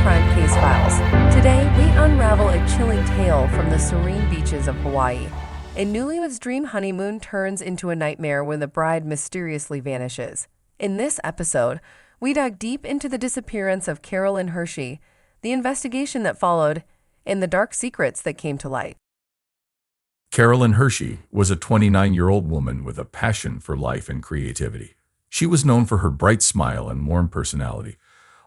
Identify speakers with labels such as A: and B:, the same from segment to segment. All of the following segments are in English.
A: Crime Case Files. Today, we unravel a chilling tale from the serene beaches of Hawaii. A newlywed's dream honeymoon turns into a nightmare when the bride mysteriously vanishes. In this episode, we dive deep into the disappearance of Carolyn Hershey, the investigation that followed, and the dark secrets that came to light.
B: Carolyn Hershey was a 29-year-old woman with a passion for life and creativity. She was known for her bright smile and warm personality,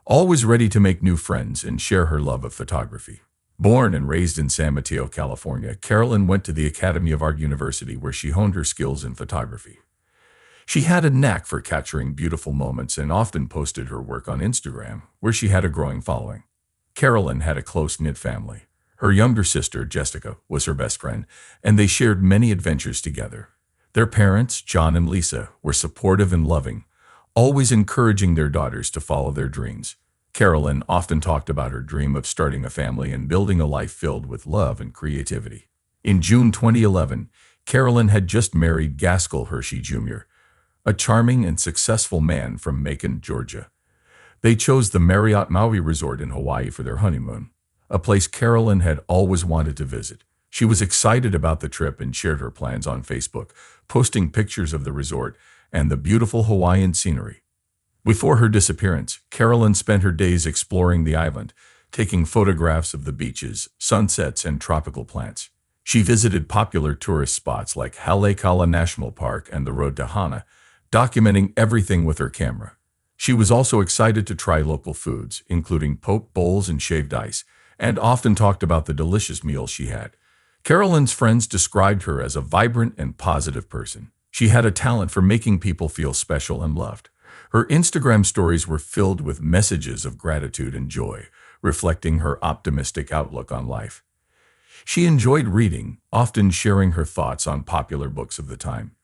B: always ready to make new friends and share her love of photography. Born and raised in San Mateo, California, Carolyn went to the Academy of Art University where she honed her skills in photography. She had a knack for capturing beautiful moments and often posted her work on Instagram, where she had a growing following. Carolyn had a close-knit family. Her younger sister, Jessica, was her best friend, and they shared many adventures together. Their parents, John and Lisa, were supportive and loving, always encouraging their daughters to follow their dreams. Carolyn often talked about her dream of starting a family and building a life filled with love and creativity. In June 2011, Carolyn had just married Gaskell Hershey Jr., a charming and successful man from Macon, Georgia. They chose the Marriott Maui Resort in Hawaii for their honeymoon, a place Carolyn had always wanted to visit. She was excited about the trip and shared her plans on Facebook, posting pictures of the resort and the beautiful Hawaiian scenery. Before her disappearance, Carolyn spent her days exploring the island, taking photographs of the beaches, sunsets, and tropical plants. She visited popular tourist spots like Haleakala National Park and the Road to Hana, documenting everything with her camera. She was also excited to try local foods, including poke bowls and shaved ice, and often talked about the delicious meals she had. Carolyn's friends described her as a vibrant and positive person. She had a talent for making people feel special and loved. Her Instagram stories were filled with messages of gratitude and joy, reflecting her optimistic outlook on life. She enjoyed reading, often sharing her thoughts on popular books of the time.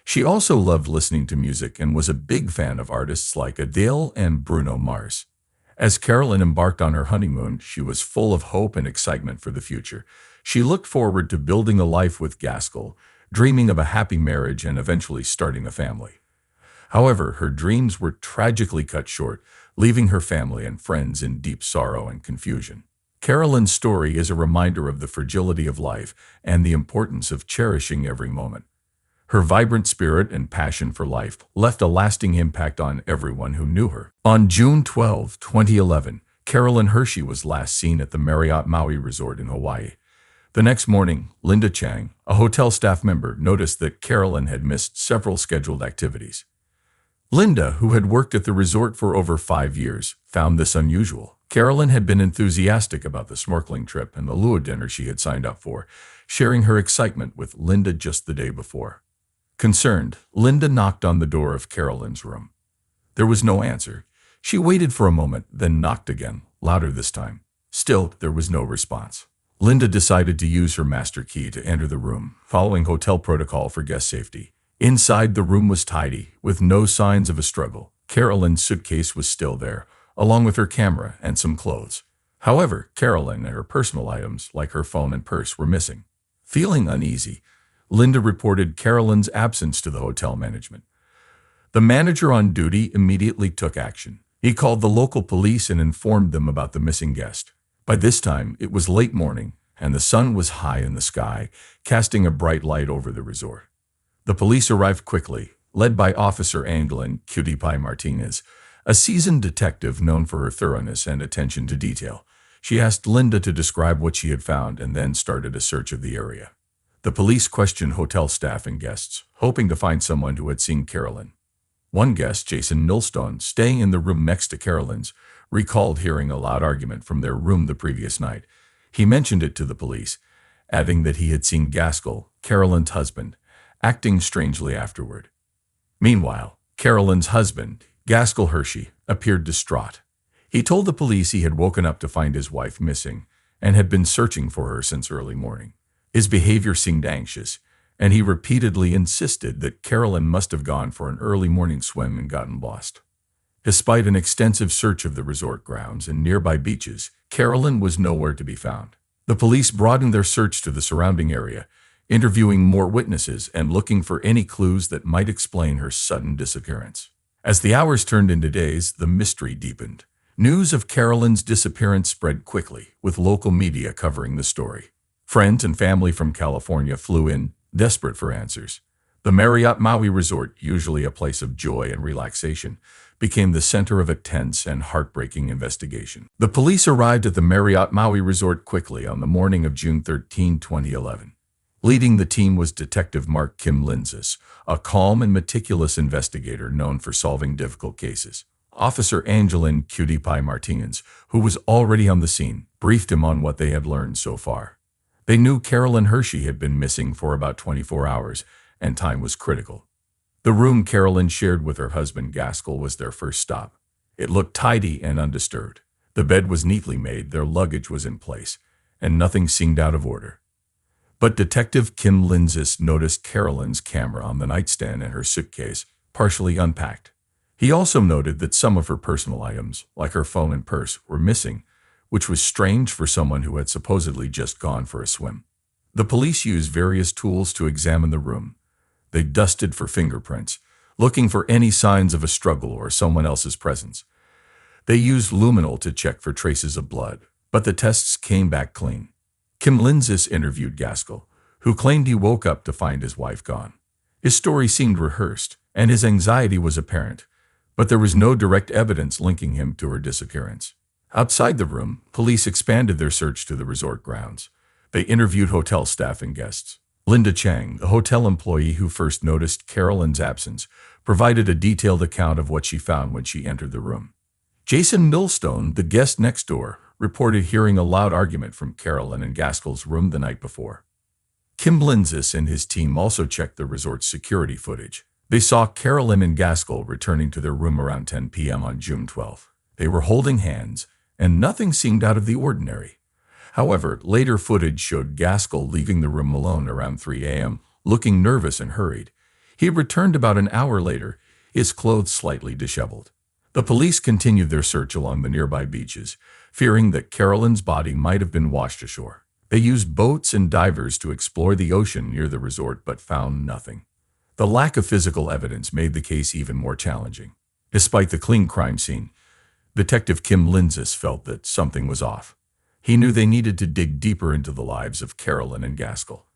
B: She also loved listening to music and was a big fan of artists like Adele and Bruno Mars. As Carolyn embarked on her honeymoon, she was full of hope and excitement for the future. She looked forward to building a life with Gaskell, dreaming of a happy marriage and eventually starting a family. However, her dreams were tragically cut short, leaving her family and friends in deep sorrow and confusion. Carolyn's story is a reminder of the fragility of life and the importance of cherishing every moment. Her vibrant spirit and passion for life left a lasting impact on everyone who knew her. On June 12, 2011, Carolyn Hershey was last seen at the Marriott Maui Resort in Hawaii. The next morning, Linda Chang, a hotel staff member, noticed that Carolyn had missed several scheduled activities. Linda, who had worked at the resort for over 5 years, found this unusual. Carolyn had been enthusiastic about the snorkeling trip and the luau dinner she had signed up for, sharing her excitement with Linda just the day before. Concerned, Linda knocked on the door of Carolyn's room. There was no answer. She waited for a moment, then knocked again, louder this time. Still, there was no response. Linda decided to use her master key to enter the room, following hotel protocol for guest safety. Inside, the room was tidy, with no signs of a struggle. Carolyn's suitcase was still there, along with her camera and some clothes. However, Carolyn and her personal items, like her phone and purse, were missing. Feeling uneasy, Linda reported Carolyn's absence to the hotel management. The manager on duty immediately took action. He called the local police and informed them about the missing guest. By this time, it was late morning, and the sun was high in the sky, casting a bright light over the resort. The police arrived quickly, led by Officer Anglin Cutie Pie Martinez, a seasoned detective known for her thoroughness and attention to detail. She asked Linda to describe what she had found and then started a search of the area. The police questioned hotel staff and guests, hoping to find someone who had seen Carolyn. One guest, Jason Millstone, staying in the room next to Carolyn's, recalled hearing a loud argument from their room the previous night. He mentioned it to the police, adding that he had seen Gaskell, Carolyn's husband, acting strangely afterward. Meanwhile, Carolyn's husband, Gaskell Hershey, appeared distraught. He told the police he had woken up to find his wife missing and had been searching for her since early morning. His behavior seemed anxious, and he repeatedly insisted that Carolyn must have gone for an early morning swim and gotten lost. Despite an extensive search of the resort grounds and nearby beaches, Carolyn was nowhere to be found. The police broadened their search to the surrounding area, interviewing more witnesses and looking for any clues that might explain her sudden disappearance. As the hours turned into days, the mystery deepened. News of Carolyn's disappearance spread quickly, with local media covering the story. Friends and family from California flew in, desperate for answers. The Marriott Maui Resort, usually a place of joy and relaxation, became the center of a tense and heartbreaking investigation. The police arrived at the Marriott Maui Resort quickly on the morning of June 13, 2011. Leading the team was Detective Mark Kim Linzis, a calm and meticulous investigator known for solving difficult cases. Officer Angeline Cutie Pie Martinez, who was already on the scene, briefed him on what they had learned so far. They knew Carolyn Hershey had been missing for about 24 hours, and time was critical. The room Carolyn shared with her husband Gaskell was their first stop. It looked tidy and undisturbed. The bed was neatly made, their luggage was in place, and nothing seemed out of order. But Detective Kim Linzis noticed Carolyn's camera on the nightstand and her suitcase, partially unpacked. He also noted that some of her personal items, like her phone and purse, were missing, which was strange for someone who had supposedly just gone for a swim. The police used various tools to examine the room. They dusted for fingerprints, looking for any signs of a struggle or someone else's presence. They used luminol to check for traces of blood, but the tests came back clean. Kim Linzis interviewed Gaskell, who claimed he woke up to find his wife gone. His story seemed rehearsed, and his anxiety was apparent, but there was no direct evidence linking him to her disappearance. Outside the room, police expanded their search to the resort grounds. They interviewed hotel staff and guests. Linda Chang, the hotel employee who first noticed Carolyn's absence, provided a detailed account of what she found when she entered the room. Jason Millstone, the guest next door, reported hearing a loud argument from Carolyn in Gaskell's room the night before. Kim Linzis and his team also checked the resort's security footage. They saw Carolyn and Gaskell returning to their room around 10 p.m. on June 12. They were holding hands, and nothing seemed out of the ordinary. However, later footage showed Gaskell leaving the room alone around 3 a.m., looking nervous and hurried. He returned about an hour later, his clothes slightly disheveled. The police continued their search along the nearby beaches, fearing that Carolyn's body might have been washed ashore. They used boats and divers to explore the ocean near the resort but found nothing. The lack of physical evidence made the case even more challenging. Despite the clean crime scene, Detective Kim Linzis felt that something was off. He knew they needed to dig deeper into the lives of Carolyn and Gaskell.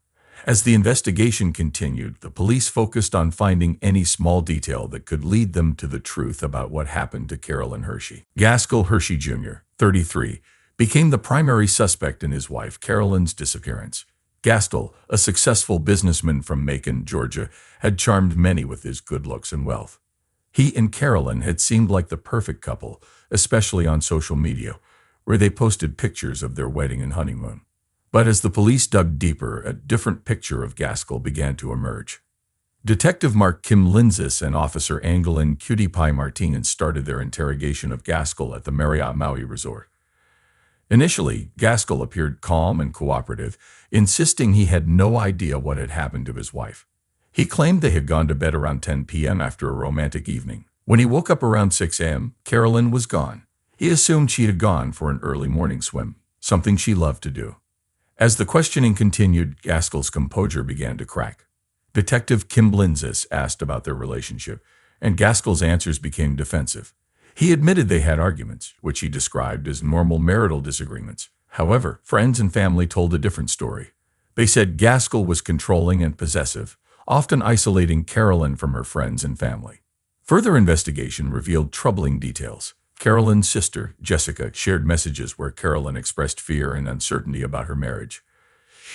B: As the investigation continued, the police focused on finding any small detail that could lead them to the truth about what happened to Carolyn Hershey. Gaskell Hershey Jr., 33, became the primary suspect in his wife Carolyn's disappearance. Gaskell, a successful businessman from Macon, Georgia, had charmed many with his good looks and wealth. He and Carolyn had seemed like the perfect couple, especially on social media, where they posted pictures of their wedding and honeymoon. But as the police dug deeper, a different picture of Gaskell began to emerge. Detective Mark Kim Linzis and Officer Angeline Cutie Pie Martinez started their interrogation of Gaskell at the Marriott Maui Resort. Initially, Gaskell appeared calm and cooperative, insisting he had no idea what had happened to his wife. He claimed they had gone to bed around 10 p.m. after a romantic evening. When he woke up around 6 a.m., Carolyn was gone. He assumed she had gone for an early morning swim, something she loved to do. As the questioning continued, Gaskell's composure began to crack. Detective Kim Linzis asked about their relationship, and Gaskell's answers became defensive. He admitted they had arguments, which he described as normal marital disagreements. However, friends and family told a different story. They said Gaskell was controlling and possessive, often isolating Carolyn from her friends and family. Further investigation revealed troubling details. Carolyn's sister, Jessica, shared messages where Carolyn expressed fear and uncertainty about her marriage.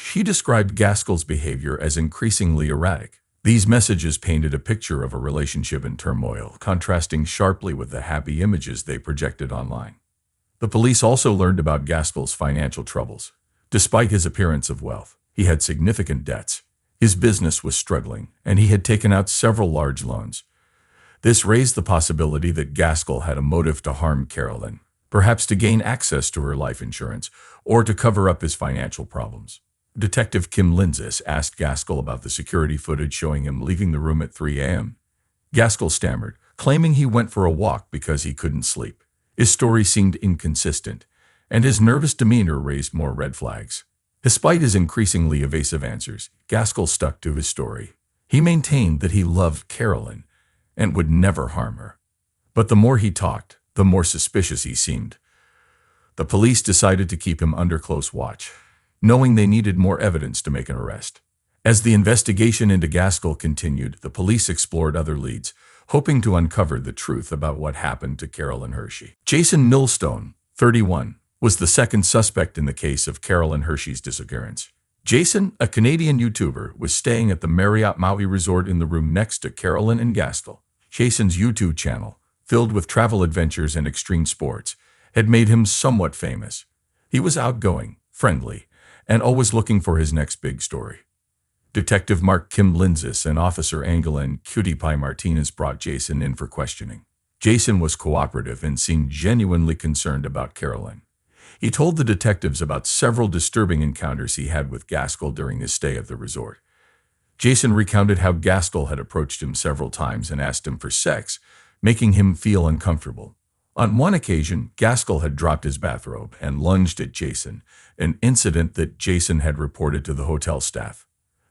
B: She described Gaskell's behavior as increasingly erratic. These messages painted a picture of a relationship in turmoil, contrasting sharply with the happy images they projected online. The police also learned about Gaskell's financial troubles. Despite his appearance of wealth, he had significant debts. His business was struggling, and he had taken out several large loans. This raised the possibility that Gaskell had a motive to harm Carolyn, perhaps to gain access to her life insurance or to cover up his financial problems. Detective Kim Linzis asked Gaskell about the security footage showing him leaving the room at 3 a.m. Gaskell stammered, claiming he went for a walk because he couldn't sleep. His story seemed inconsistent, and his nervous demeanor raised more red flags. Despite his increasingly evasive answers, Gaskell stuck to his story. He maintained that he loved Carolyn and would never harm her. But the more he talked, the more suspicious he seemed. The police decided to keep him under close watch, knowing they needed more evidence to make an arrest. As the investigation into Gaskell continued, the police explored other leads, hoping to uncover the truth about what happened to Carolyn Hershey. Jason Millstone, 31, was the second suspect in the case of Carolyn Hershey's disappearance. Jason, a Canadian YouTuber, was staying at the Marriott Maui Resort in the room next to Carolyn and Gaskell. Jason's YouTube channel, filled with travel adventures and extreme sports, had made him somewhat famous. He was outgoing, friendly, and always looking for his next big story. Detective Mark Kim Linzis and Officer Angelin Cutie Pie Martinez brought Jason in for questioning. Jason was cooperative and seemed genuinely concerned about Carolyn. He told the detectives about several disturbing encounters he had with Gaskell during his stay at the resort. Jason recounted how Gaskell had approached him several times and asked him for sex, making him feel uncomfortable. On one occasion, Gaskell had dropped his bathrobe and lunged at Jason, an incident that Jason had reported to the hotel staff.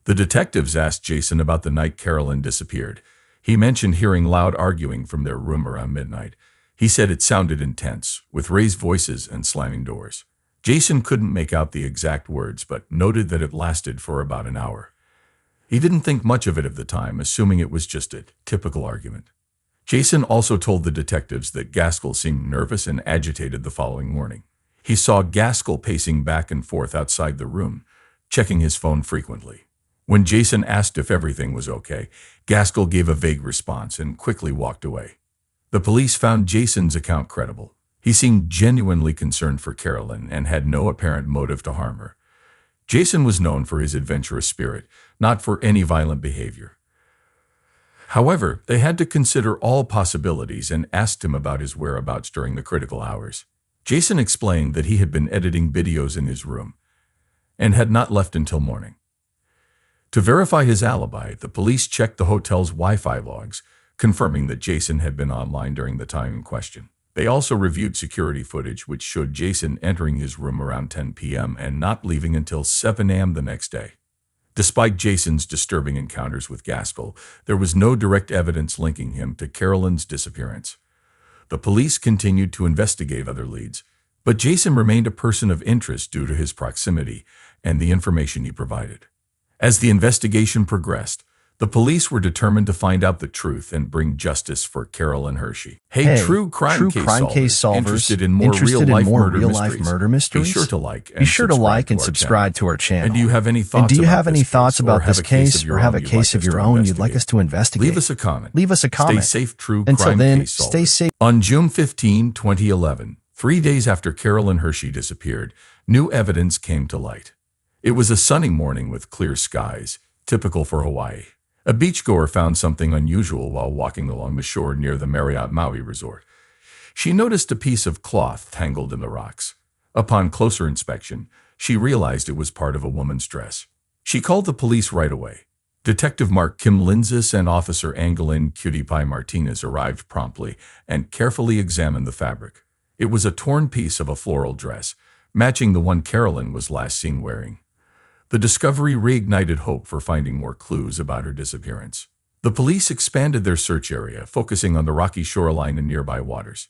B: The detectives asked Jason about the night Carolyn disappeared. He mentioned hearing loud arguing from their room around midnight. He said it sounded intense, with raised voices and slamming doors. Jason couldn't make out the exact words, but noted that it lasted for about an hour. He didn't think much of it at the time, assuming it was just a typical argument. Jason also told the detectives that Gaskell seemed nervous and agitated the following morning. He saw Gaskell pacing back and forth outside the room, checking his phone frequently. When Jason asked if everything was okay, Gaskell gave a vague response and quickly walked away. The police found Jason's account credible. He seemed genuinely concerned for Carolyn and had no apparent motive to harm her. Jason was known for his adventurous spirit, not for any violent behavior. However, they had to consider all possibilities and asked him about his whereabouts during the critical hours. Jason explained that he had been editing videos in his room and had not left until morning. To verify his alibi, the police checked the hotel's Wi-Fi logs, confirming that Jason had been online during the time in question. They also reviewed security footage which showed Jason entering his room around 10 p.m. and not leaving until 7 a.m. the next day. Despite Jason's disturbing encounters with Gaskell, there was no direct evidence linking him to Carolyn's disappearance. The police continued to investigate other leads, but Jason remained a person of interest due to his proximity and the information he provided. As the investigation progressed, the police were determined to find out the truth and bring justice for Carolyn Hershey. Hey, true crime case solvers, interested in more real-life murder mysteries? Be sure to like and subscribe to our channel. And do you have any thoughts about this case or have a case of your own you'd like us to investigate? Leave us a comment. Stay safe, true crime case solvers. Stay safe. On June 15, 2011, 3 days after Carolyn Hershey disappeared, new evidence came to light. It was a sunny morning with clear skies, typical for Hawaii. A beachgoer found something unusual while walking along the shore near the Marriott Maui Resort. She noticed a piece of cloth tangled in the rocks. Upon closer inspection, she realized it was part of a woman's dress. She called the police right away. Detective Mark Kim Linzis and Officer Angelin Cutie Pie Martinez arrived promptly and carefully examined the fabric. It was a torn piece of a floral dress, matching the one Carolyn was last seen wearing. The discovery reignited hope for finding more clues about her disappearance. The police expanded their search area, focusing on the rocky shoreline and nearby waters.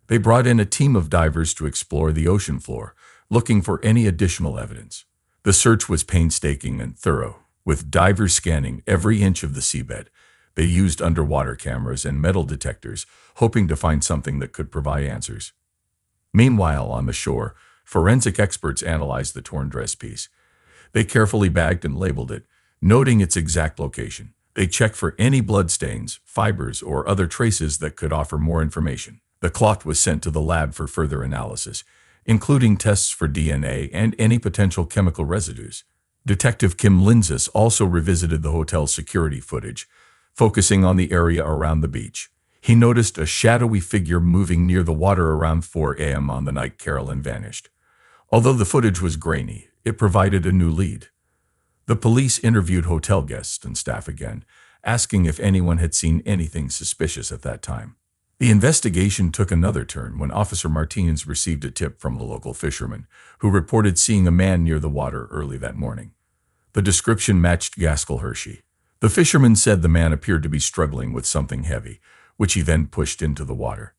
B: They brought in a team of divers to explore the ocean floor, looking for any additional evidence. The search was painstaking and thorough, with divers scanning every inch of the seabed. They used underwater cameras and metal detectors, hoping to find something that could provide answers. Meanwhile, on the shore, forensic experts analyzed the torn dress piece. They carefully bagged and labeled it, noting its exact location. They checked for any bloodstains, fibers, or other traces that could offer more information. The cloth was sent to the lab for further analysis, including tests for DNA and any potential chemical residues. Detective Kim Linzis also revisited the hotel's security footage, focusing on the area around the beach. He noticed a shadowy figure moving near the water around 4 a.m. on the night Carolyn vanished. Although the footage was grainy, it provided a new lead. The police interviewed hotel guests and staff again, asking if anyone had seen anything suspicious at that time. The investigation took another turn when Officer Martinez received a tip from a local fisherman, who reported seeing a man near the water early that morning. The description matched Gaskell Hershey. The fisherman said the man appeared to be struggling with something heavy, which he then pushed into the water.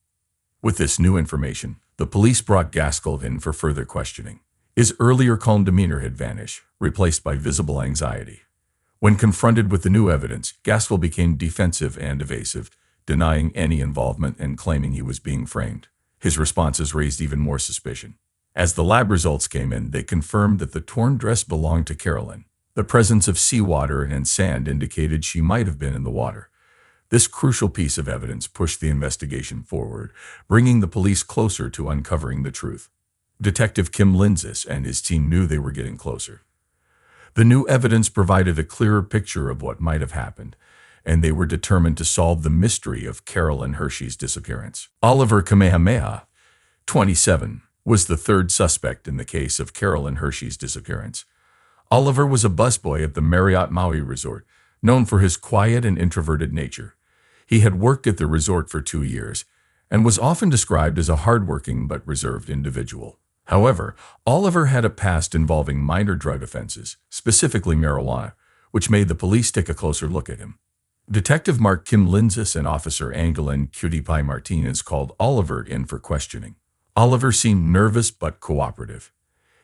B: With this new information, the police brought Gaskell in for further questioning. His earlier calm demeanor had vanished, replaced by visible anxiety. When confronted with the new evidence, Gaskell became defensive and evasive, denying any involvement and claiming he was being framed. His responses raised even more suspicion. As the lab results came in, they confirmed that the torn dress belonged to Carolyn. The presence of seawater and sand indicated she might have been in the water. This crucial piece of evidence pushed the investigation forward, bringing the police closer to uncovering the truth. Detective Kim Linzis and his team knew they were getting closer. The new evidence provided a clearer picture of what might have happened, and they were determined to solve the mystery of Carolyn Hershey's disappearance. Oliver Kamehameha, 27, was the third suspect in the case of Carolyn Hershey's disappearance. Oliver was a busboy at the Marriott Maui Resort, known for his quiet and introverted nature. He had worked at the resort for 2 years and was often described as a hardworking but reserved individual. However, Oliver had a past involving minor drug offenses, specifically marijuana, which made the police take a closer look at him. Detective Mark Kim Linzis and Officer Angelin Cutie Pie Martinez called Oliver in for questioning. Oliver seemed nervous but cooperative.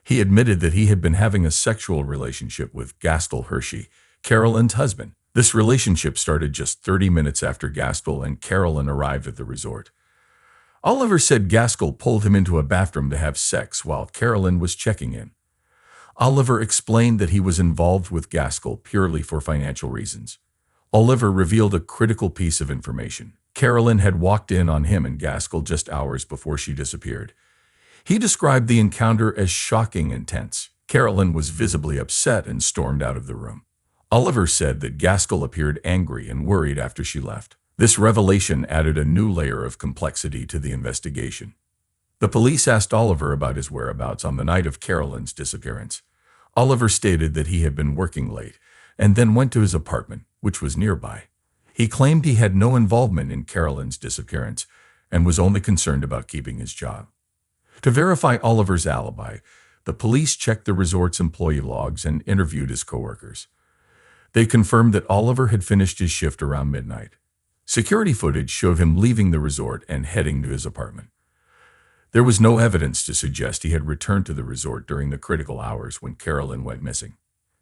B: He admitted that he had been having a sexual relationship with Gaskell Hershey, Carolyn's husband. This relationship started just 30 minutes after Gaskell and Carolyn arrived at the resort. Oliver said Gaskell pulled him into a bathroom to have sex while Carolyn was checking in. Oliver explained that he was involved with Gaskell purely for financial reasons. Oliver revealed a critical piece of information. Carolyn had walked in on him and Gaskell just hours before she disappeared. He described the encounter as shocking and tense. Carolyn was visibly upset and stormed out of the room. Oliver said that Gaskell appeared angry and worried after she left. This revelation added a new layer of complexity to the investigation. The police asked Oliver about his whereabouts on the night of Carolyn's disappearance. Oliver stated that he had been working late and then went to his apartment, which was nearby. He claimed he had no involvement in Carolyn's disappearance and was only concerned about keeping his job. To verify Oliver's alibi, the police checked the resort's employee logs and interviewed his coworkers. They confirmed that Oliver had finished his shift around midnight. Security footage showed him leaving the resort and heading to his apartment. There was no evidence to suggest he had returned to the resort during the critical hours when Carolyn went missing.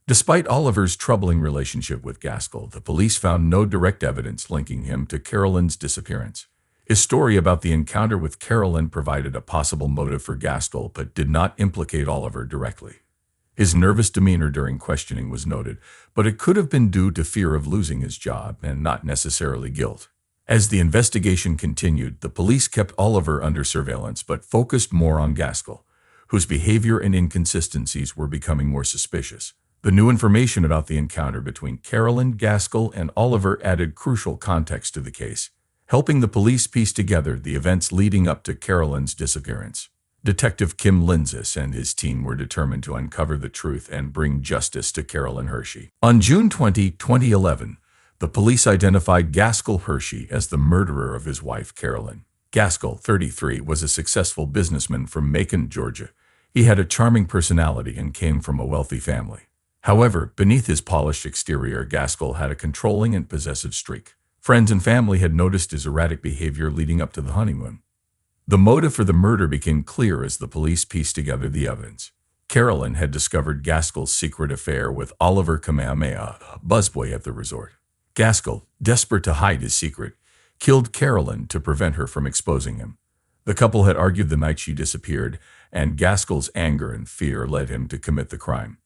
B: Despite Oliver's troubling relationship with Gaskell, the police found no direct evidence linking him to Carolyn's disappearance. His story about the encounter with Carolyn provided a possible motive for Gaskell but did not implicate Oliver directly. His nervous demeanor during questioning was noted, but it could have been due to fear of losing his job and not necessarily guilt. As the investigation continued, the police kept Oliver under surveillance but focused more on Gaskell, whose behavior and inconsistencies were becoming more suspicious. The new information about the encounter between Carolyn, Gaskell, and Oliver added crucial context to the case, helping the police piece together the events leading up to Carolyn's disappearance. Detective Kim Linzis and his team were determined to uncover the truth and bring justice to Carolyn Hershey. On June 20, 2011, the police identified Gaskell Hershey as the murderer of his wife, Carolyn. Gaskell, 33, was a successful businessman from Macon, Georgia. He had a charming personality and came from a wealthy family. However, beneath his polished exterior, Gaskell had a controlling and possessive streak. Friends and family had noticed his erratic behavior leading up to the honeymoon. The motive for the murder became clear as the police pieced together the evidence. Carolyn had discovered Gaskell's secret affair with Oliver Kamehameha, a busboy at the resort. Gaskell, desperate to hide his secret, killed Carolyn to prevent her from exposing him. The couple had argued the night she disappeared, and Gaskell's anger and fear led him to commit the crime.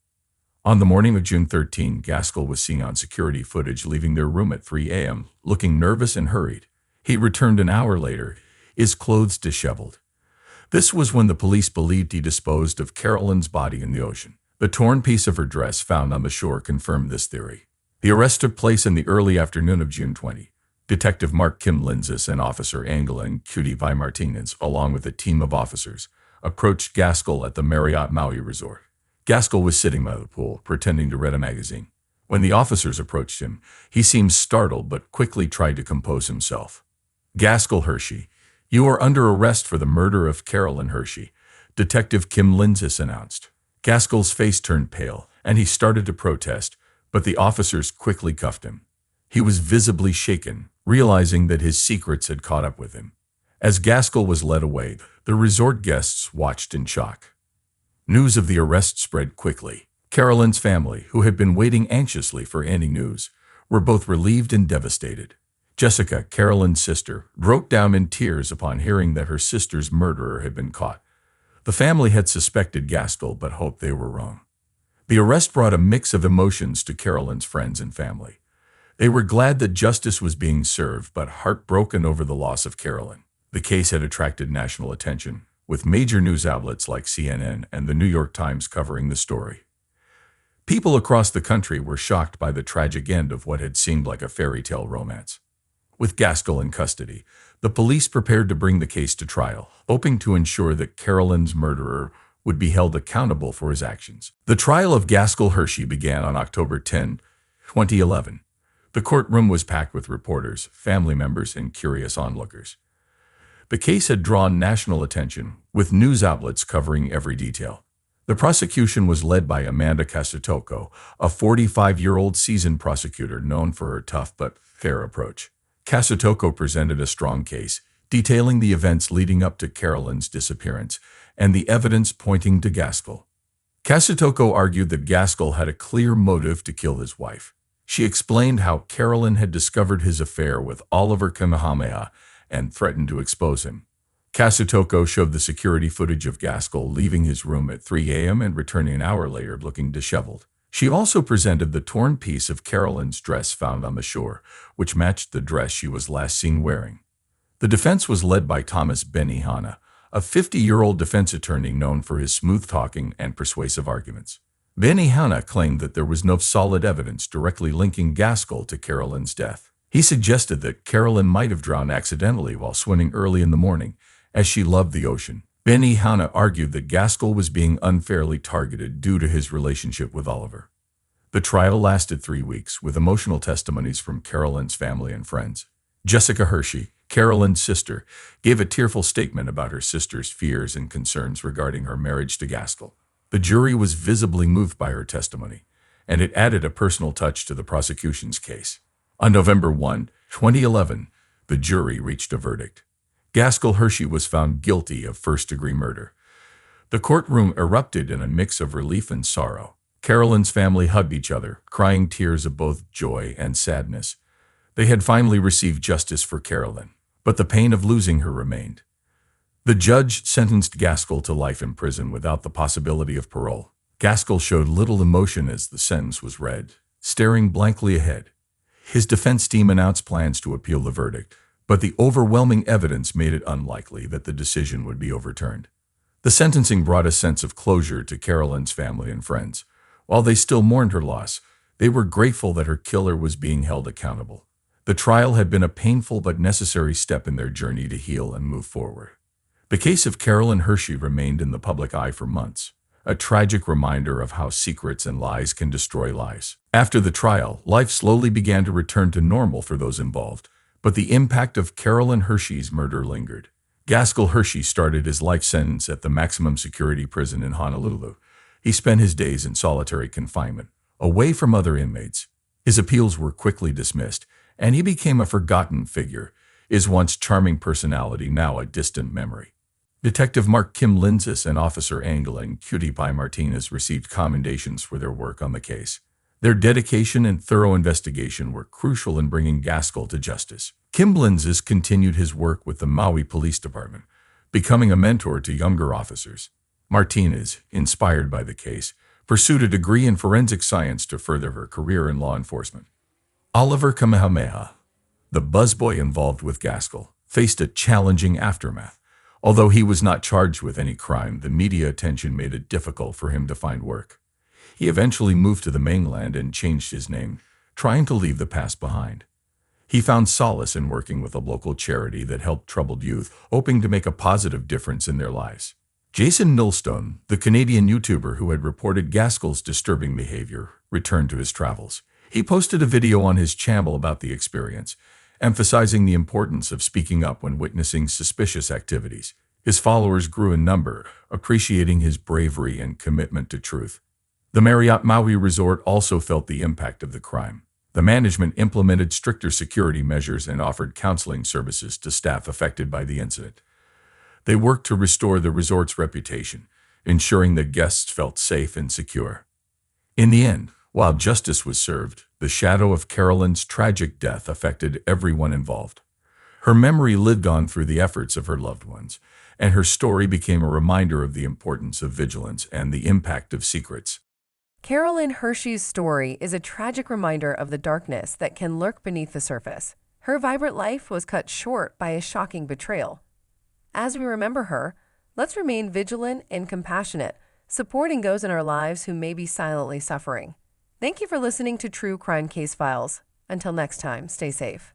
B: On the morning of June 13, Gaskell was seen on security footage leaving their room at 3 a.m., looking nervous and hurried. He returned an hour later, his clothes disheveled. This was when the police believed he disposed of Carolyn's body in the ocean. The torn piece of her dress found on the shore confirmed this theory. The arrest took place in the early afternoon of June 20. Detective Mark Kim Linzis and Officer Angelin Cutie Pie Martinez, along with a team of officers, approached Gaskell at the Marriott Maui Resort. Gaskell was sitting by the pool, pretending to read a magazine. When the officers approached him, he seemed startled but quickly tried to compose himself. "Gaskell Hershey, you are under arrest for the murder of Carolyn Hershey," Detective Kim Linzis announced. Gaskell's face turned pale, and he started to protest, but the officers quickly cuffed him. He was visibly shaken, realizing that his secrets had caught up with him. As Gaskell was led away, the resort guests watched in shock. News of the arrest spread quickly. Carolyn's family, who had been waiting anxiously for any news, were both relieved and devastated. Jessica, Carolyn's sister, broke down in tears upon hearing that her sister's murderer had been caught. The family had suspected Gaskell but hoped they were wrong. The arrest brought a mix of emotions to Carolyn's friends and family. They were glad that justice was being served but heartbroken over the loss of Carolyn. The case had attracted national attention, with major news outlets like CNN and the New York Times covering the story. People across the country were shocked by the tragic end of what had seemed like a fairy tale romance. With Gaskell in custody, the police prepared to bring the case to trial, hoping to ensure that Carolyn's murderer would be held accountable for his actions. The trial of Gaskell Hershey began on October 10, 2011. The courtroom was packed with reporters, family members, and curious onlookers. The case had drawn national attention, with news outlets covering every detail. The prosecution was led by Amanda Casatoco, a 45-year-old seasoned prosecutor known for her tough but fair approach. Casatoco presented a strong case, detailing the events leading up to Carolyn's disappearance and the evidence pointing to Gaskell. Casatoco argued that Gaskell had a clear motive to kill his wife. She explained how Carolyn had discovered his affair with Oliver Kamehameha and threatened to expose him. Casatoco showed the security footage of Gaskell leaving his room at 3 a.m. and returning an hour later looking disheveled. She also presented the torn piece of Carolyn's dress found on the shore, which matched the dress she was last seen wearing. The defense was led by Thomas Benihana, a 50-year-old defense attorney known for his smooth-talking and persuasive arguments. Benihana claimed that there was no solid evidence directly linking Gaskell to Carolyn's death. He suggested that Carolyn might have drowned accidentally while swimming early in the morning, as she loved the ocean. Benihana argued that Gaskell was being unfairly targeted due to his relationship with Oliver. The trial lasted 3 weeks, with emotional testimonies from Carolyn's family and friends. Jessica Hershey, Carolyn's sister, gave a tearful statement about her sister's fears and concerns regarding her marriage to Gaskell. The jury was visibly moved by her testimony, and it added a personal touch to the prosecution's case. On November 1, 2011, the jury reached a verdict. Gaskell Hershey was found guilty of first-degree murder. The courtroom erupted in a mix of relief and sorrow. Carolyn's family hugged each other, crying tears of both joy and sadness. They had finally received justice for Carolyn, but the pain of losing her remained. The judge sentenced Gaskell to life in prison without the possibility of parole. Gaskell showed little emotion as the sentence was read, staring blankly ahead. His defense team announced plans to appeal the verdict, but the overwhelming evidence made it unlikely that the decision would be overturned. The sentencing brought a sense of closure to Carolyn's family and friends. While they still mourned her loss, they were grateful that her killer was being held accountable. The trial had been a painful but necessary step in their journey to heal and move forward. The case of Carolyn Hershey remained in the public eye for months, a tragic reminder of how secrets and lies can destroy lives. After the trial, life slowly began to return to normal for those involved, but the impact of Carolyn Hershey's murder lingered. Gaskell Hershey started his life sentence at the maximum security prison in Honolulu. He spent his days in solitary confinement, away from other inmates. His appeals were quickly dismissed, and he became a forgotten figure, his once charming personality now a distant memory. Detective Mark Kim Linzis and Officer Angela and Cutie Pie Martinez received commendations for their work on the case. Their dedication and thorough investigation were crucial in bringing Gaskell to justice. Kim Linzis continued his work with the Maui Police Department, becoming a mentor to younger officers. Martinez, inspired by the case, pursued a degree in forensic science to further her career in law enforcement. Oliver Kamehameha, the buzzboy involved with Gaskell, faced a challenging aftermath. Although he was not charged with any crime, the media attention made it difficult for him to find work. He eventually moved to the mainland and changed his name, trying to leave the past behind. He found solace in working with a local charity that helped troubled youth, hoping to make a positive difference in their lives. Jason Millstone, the Canadian YouTuber who had reported Gaskell's disturbing behavior, returned to his travels. He posted a video on his channel about the experience, emphasizing the importance of speaking up when witnessing suspicious activities. His followers grew in number, appreciating his bravery and commitment to truth. The Marriott Maui Resort also felt the impact of the crime. The The management implemented stricter security measures and offered counseling services to staff affected by the incident. They worked to restore the resort's reputation, ensuring that guests felt safe and secure. In the end, while justice was served, the shadow of Carolyn's tragic death affected everyone involved. Her memory lived on through the efforts of her loved ones, and her story became a reminder of the importance of vigilance and the impact of secrets.
A: Carolyn Hershey's story is a tragic reminder of the darkness that can lurk beneath the surface. Her vibrant life was cut short by a shocking betrayal. As we remember her, let's remain vigilant and compassionate, supporting those in our lives who may be silently suffering. Thank you for listening to True Crime Case Files. Until next time, stay safe.